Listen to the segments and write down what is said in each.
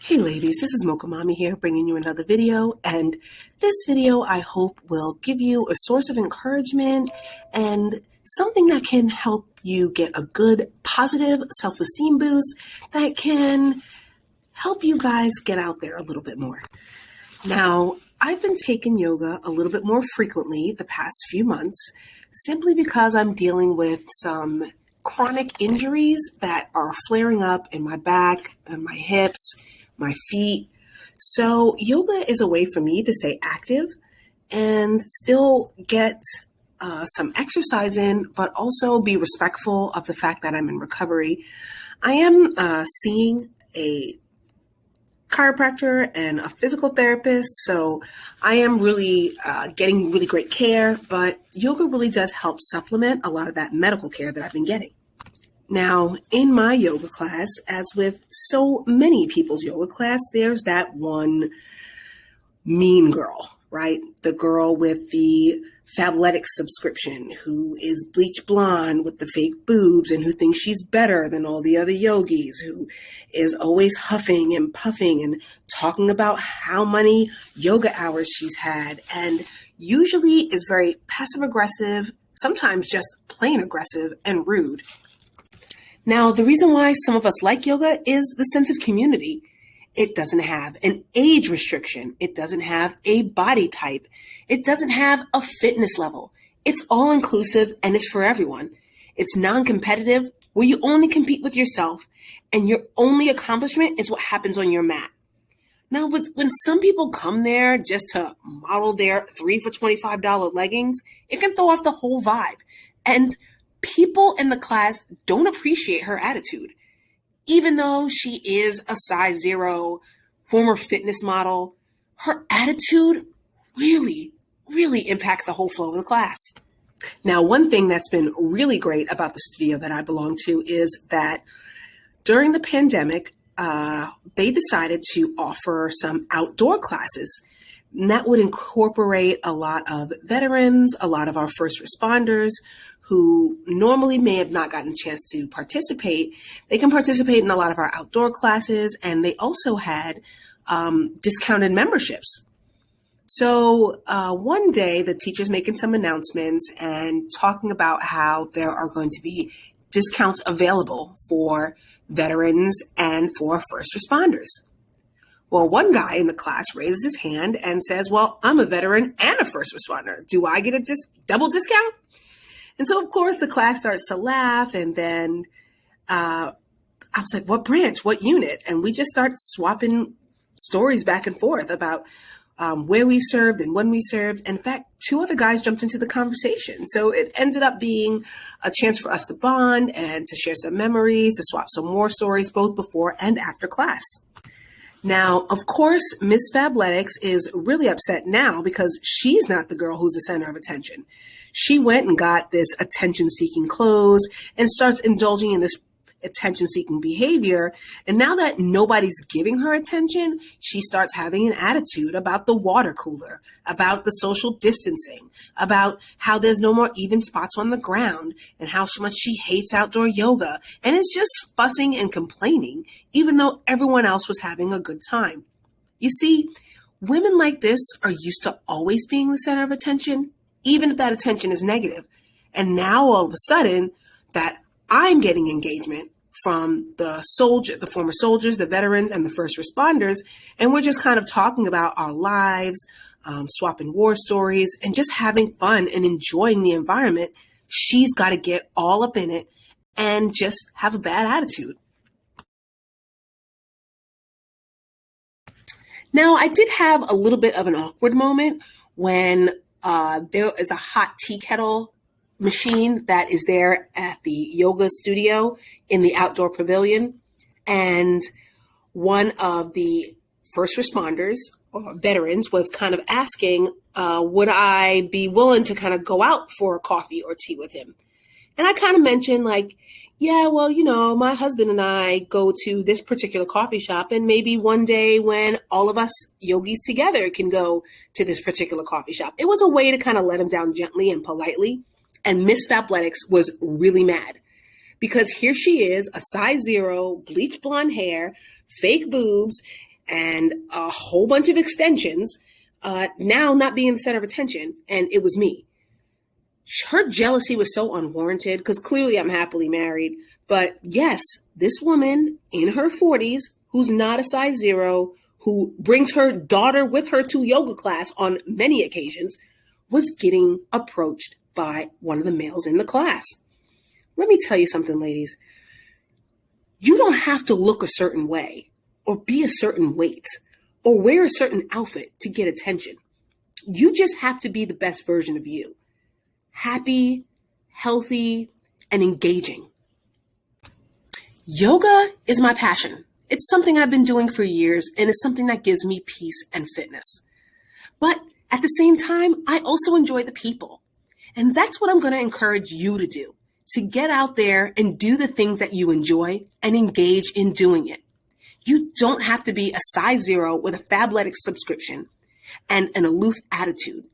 Hey ladies, this is Mocha Mommy here bringing you another video, and this video I hope will give you a source of encouragement and something that can help you get a good positive self-esteem boost that can help you guys get out there a little bit more. Now, I've been taking yoga a little bit more frequently the past few months simply because I'm dealing with some chronic injuries that are flaring up in my back and my hips, my feet. So yoga is a way for me to stay active and still get some exercise in, but also be respectful of the fact that I'm in recovery. I am seeing a chiropractor and a physical therapist, so I am really getting really great care, but yoga really does help supplement a lot of that medical care that I've been getting. Now, in my yoga class, as with so many people's yoga class, there's that one mean girl, right? The girl with the Fabletics subscription who is bleach blonde with the fake boobs and who thinks she's better than all the other yogis, who is always huffing and puffing and talking about how many yoga hours she's had, and usually is very passive aggressive, sometimes just plain aggressive and rude. Now, the reason why some of us like yoga is the sense of community. It doesn't have an age restriction. It doesn't have a body type. It doesn't have a fitness level. It's all inclusive and it's for everyone. It's non-competitive, where you only compete with yourself and your only accomplishment is what happens on your mat. Now, when some people come there just to model their 3 for $25 leggings, it can throw off the whole vibe. And people in the class don't appreciate her attitude. Even though she is a size 0 former fitness model, her attitude really impacts the whole flow of the class. Now, one thing that's been really great about the studio that I belong to is that during the pandemic, they decided to offer some outdoor classes. And that would incorporate a lot of veterans, a lot of our first responders who normally may have not gotten a chance to participate. They can participate in a lot of our outdoor classes, and they also had discounted memberships. So one day the teacher's making some announcements and talking about how there are going to be discounts available for veterans and for first responders. Well, one guy in the class raises his hand and says, well, I'm a veteran and a first responder. Do I get a double discount? And so, of course, the class starts to laugh. And then I was like, what branch, what unit? And we just start swapping stories back and forth about where we've served and when we served. In fact, 2 other guys jumped into the conversation. So it ended up being a chance for us to bond and to share some memories, to swap some more stories, both before and after class. Now, of course, Miss Fabletics is really upset now because she's not the girl who's the center of attention. She went and got this attention-seeking clothes and starts indulging in this attention-seeking behavior. And now that nobody's giving her attention, she starts having an attitude about the water cooler, about the social distancing, about how there's no more even spots on the ground, and how much she hates outdoor yoga. And it's just fussing and complaining, even though everyone else was having a good time. You see, women like this are used to always being the center of attention, even if that attention is negative. And now all of a sudden that I'm getting engagement from the former soldiers, the veterans, and the first responders. And we're just kind of talking about our lives, swapping war stories, and just having fun and enjoying the environment. She's got to get all up in it and just have a bad attitude. Now, I did have a little bit of an awkward moment when there is a hot tea kettle machine that is there at the yoga studio in the outdoor pavilion. And one of the first responders or veterans was kind of asking, would I be willing to kind of go out for a coffee or tea with him? And I kind of mentioned like, yeah, well, my husband and I go to this particular coffee shop, and maybe one day when all of us yogis together can go to this particular coffee shop. It was a way to kind of let him down gently and politely. And Miss Fabletics was really mad because here she is, a size 0, bleach blonde hair, fake boobs, and a whole bunch of extensions, now not being the center of attention, and it was me. Her jealousy was so unwarranted because clearly I'm happily married. But yes, this woman in her 40s, who's not a size zero, who brings her daughter with her to yoga class on many occasions, was getting approached by one of the males in the class. Let me tell you something, ladies. You don't have to look a certain way or be a certain weight or wear a certain outfit to get attention. You just have to be the best version of you. Happy, healthy, and engaging. Yoga is my passion. It's something I've been doing for years, and it's something that gives me peace and fitness. But at the same time, I also enjoy the people. And that's what I'm going to encourage you to do, to get out there and do the things that you enjoy and engage in doing it. You don't have to be a size zero with a Fabletics subscription and an aloof attitude.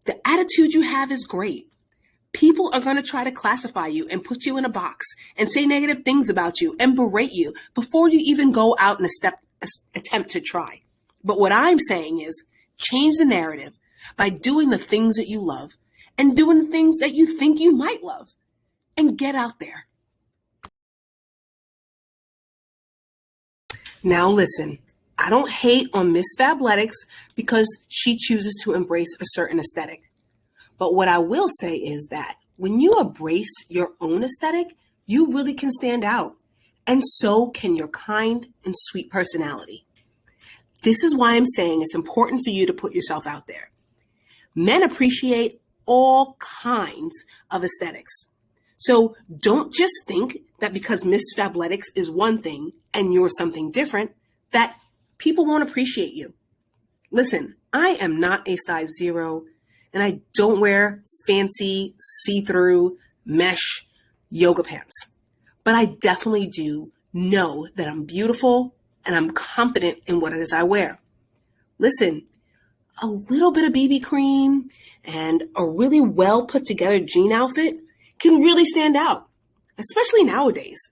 The attitude you have is great. People are going to try to classify you and put you in a box and say negative things about you and berate you before you even go out and attempt to try. But what I'm saying is change the narrative by doing the things that you love and doing the things that you think you might love, and get out there. Now listen, I don't hate on Miss Fabletics because she chooses to embrace a certain aesthetic. But what I will say is that when you embrace your own aesthetic, you really can stand out. And so can your kind and sweet personality. This is why I'm saying it's important for you to put yourself out there. Men appreciate all kinds of aesthetics. So don't just think that because Miss Fabletics is one thing and you're something different, that people won't appreciate you. Listen, I am not a size zero, and I don't wear fancy see-through mesh yoga pants. But I definitely do know that I'm beautiful and I'm confident in what it is I wear. Listen, a little bit of BB cream and a really well put together jean outfit can really stand out, especially nowadays.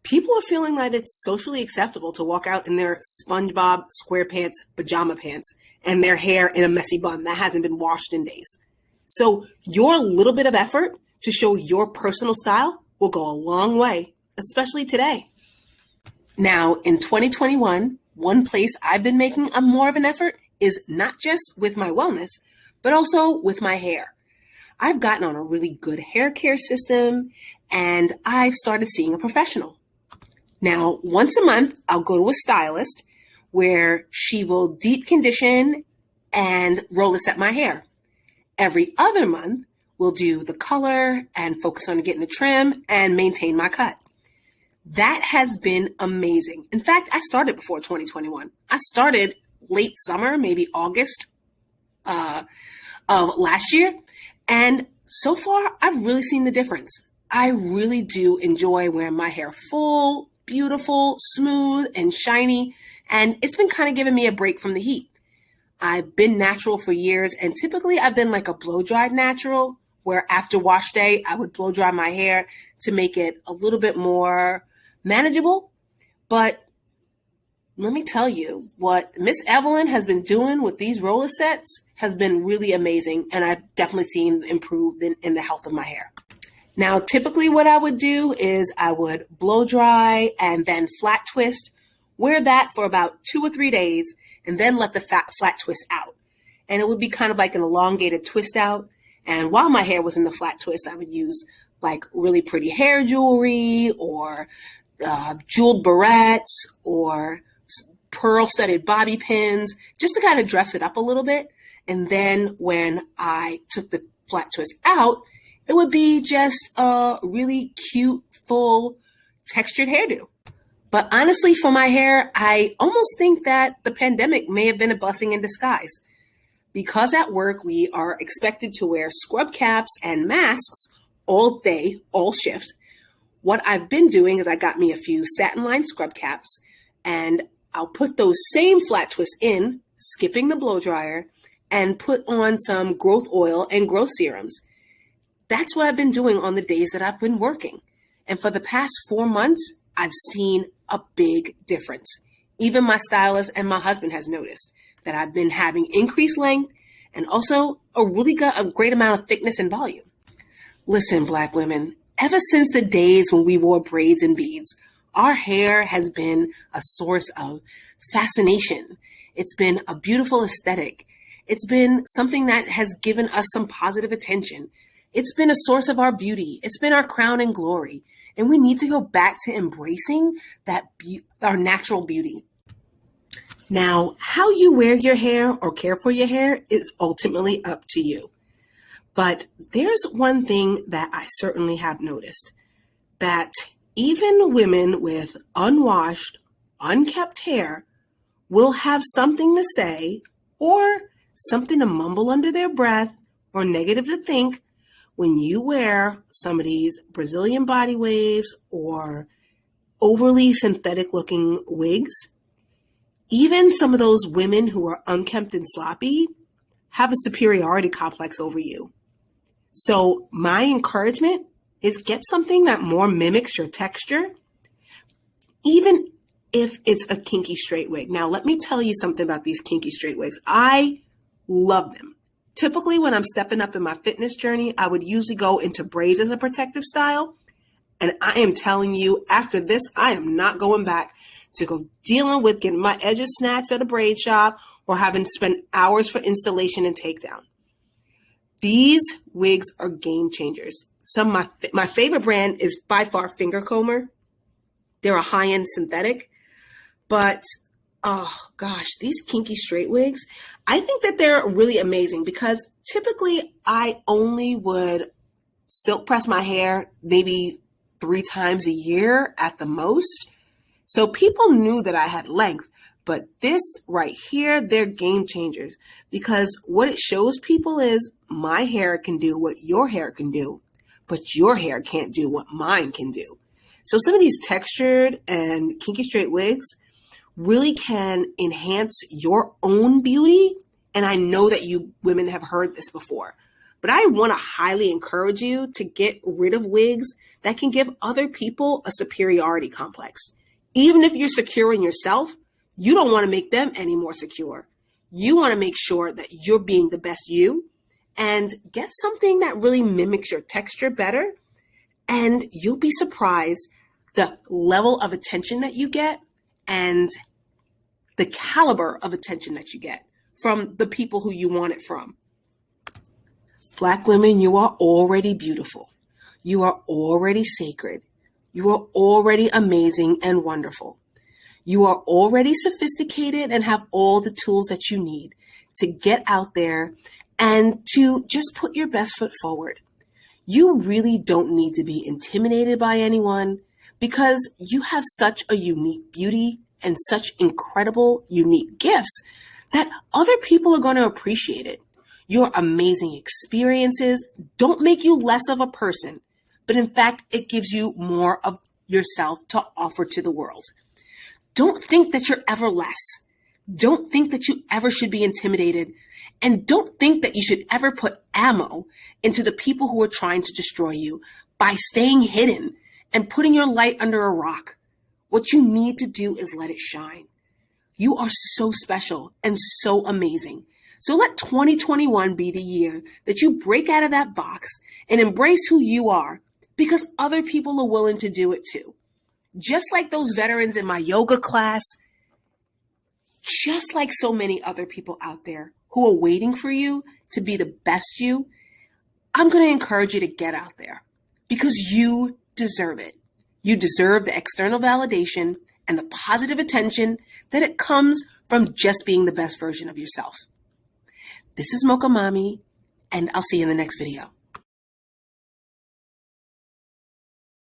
People are feeling that it's socially acceptable to walk out in their SpongeBob SquarePants pajama pants and their hair in a messy bun that hasn't been washed in days. So your little bit of effort to show your personal style will go a long way, especially today. Now, in 2021, one place I've been making more of an effort is not just with my wellness, but also with my hair. I've gotten on a really good hair care system, and I've started seeing a professional. Now, once a month, I'll go to a stylist where she will deep condition and roller set my hair. Every other month, we'll do the color and focus on getting a trim and maintain my cut. That has been amazing. In fact, I started before 2021. I started late summer, maybe August of last year. And so far, I've really seen the difference. I really do enjoy wearing my hair full, beautiful, smooth, and shiny. And it's been kind of giving me a break from the heat. I've been natural for years, and typically I've been like a blow-dried natural, where after wash day, I would blow dry my hair to make it a little bit more manageable. But let me tell you, what Miss Evelyn has been doing with these roller sets has been really amazing, and I've definitely seen improvement in the health of my hair. Now, typically what I would do is I would blow dry and then flat twist, wear that for about 2 or 3 days, and then let the flat twist out. And it would be kind of like an elongated twist out. And while my hair was in the flat twist, I would use like really pretty hair jewelry or jeweled barrettes or pearl studded bobby pins, just to kind of dress it up a little bit. And then when I took the flat twist out, it would be just a really cute, full, textured hairdo. But honestly, for my hair, I almost think that the pandemic may have been a blessing in disguise. Because at work, we are expected to wear scrub caps and masks all day, all shift. What I've been doing is I got me a few satin-lined scrub caps, and I'll put those same flat twists in, skipping the blow dryer, and put on some growth oil and growth serums. That's what I've been doing on the days that I've been working. And for the past 4 months, I've seen a big difference. Even my stylist and my husband has noticed that I've been having increased length and also a great amount of thickness and volume. Listen, Black women, ever since the days when we wore braids and beads, our hair has been a source of fascination. It's been a beautiful aesthetic. It's been something that has given us some positive attention. It's been a source of our beauty. It's been our crown and glory. And we need to go back to embracing our natural beauty. Now, how you wear your hair or care for your hair is ultimately up to you. But there's one thing that I certainly have noticed, that even women with unwashed, unkept hair will have something to say or something to mumble under their breath or negative to think when you wear some of these Brazilian body waves or overly synthetic looking wigs. Even some of those women who are unkempt and sloppy have a superiority complex over you. So my encouragement is get something that more mimics your texture, even if it's a kinky straight wig. Now, let me tell you something about these kinky straight wigs. I love them. Typically, when I'm stepping up in my fitness journey, I would usually go into braids as a protective style. And I am telling you, after this, I am not going back to go dealing with getting my edges snatched at a braid shop or having to spend hours for installation and takedown. These wigs are game changers. Some of my favorite brand is by far Finger Comber. They're a high-end synthetic, but oh gosh, these kinky straight wigs, I think that they're really amazing because typically I only would silk press my hair maybe 3 times a year at the most. So people knew that I had length. But this right here, they're game changers because what it shows people is my hair can do what your hair can do, but your hair can't do what mine can do. So some of these textured and kinky straight wigs really can enhance your own beauty. And I know that you women have heard this before, but I want to highly encourage you to get rid of wigs that can give other people a superiority complex. Even if you're secure in yourself, you don't want to make them any more secure. You want to make sure that you're being the best you and get something that really mimics your texture better. And you'll be surprised the level of attention that you get and the caliber of attention that you get from the people who you want it from. Black women, you are already beautiful. You are already sacred. You are already amazing and wonderful. You are already sophisticated and have all the tools that you need to get out there and to just put your best foot forward. You really don't need to be intimidated by anyone because you have such a unique beauty and such incredible, unique gifts that other people are going to appreciate it. Your amazing experiences don't make you less of a person, but in fact, it gives you more of yourself to offer to the world. Don't think that you're ever less. Don't think that you ever should be intimidated. And don't think that you should ever put ammo into the people who are trying to destroy you by staying hidden and putting your light under a rock. What you need to do is let it shine. You are so special and so amazing. So let 2021 be the year that you break out of that box and embrace who you are because other people are willing to do it too. Just like those veterans in my yoga class, just like so many other people out there who are waiting for you to be the best you, I'm going to encourage you to get out there because you deserve it. You deserve the external validation and the positive attention that it comes from just being the best version of yourself. This is Mocha Mommy, and I'll see you in the next video.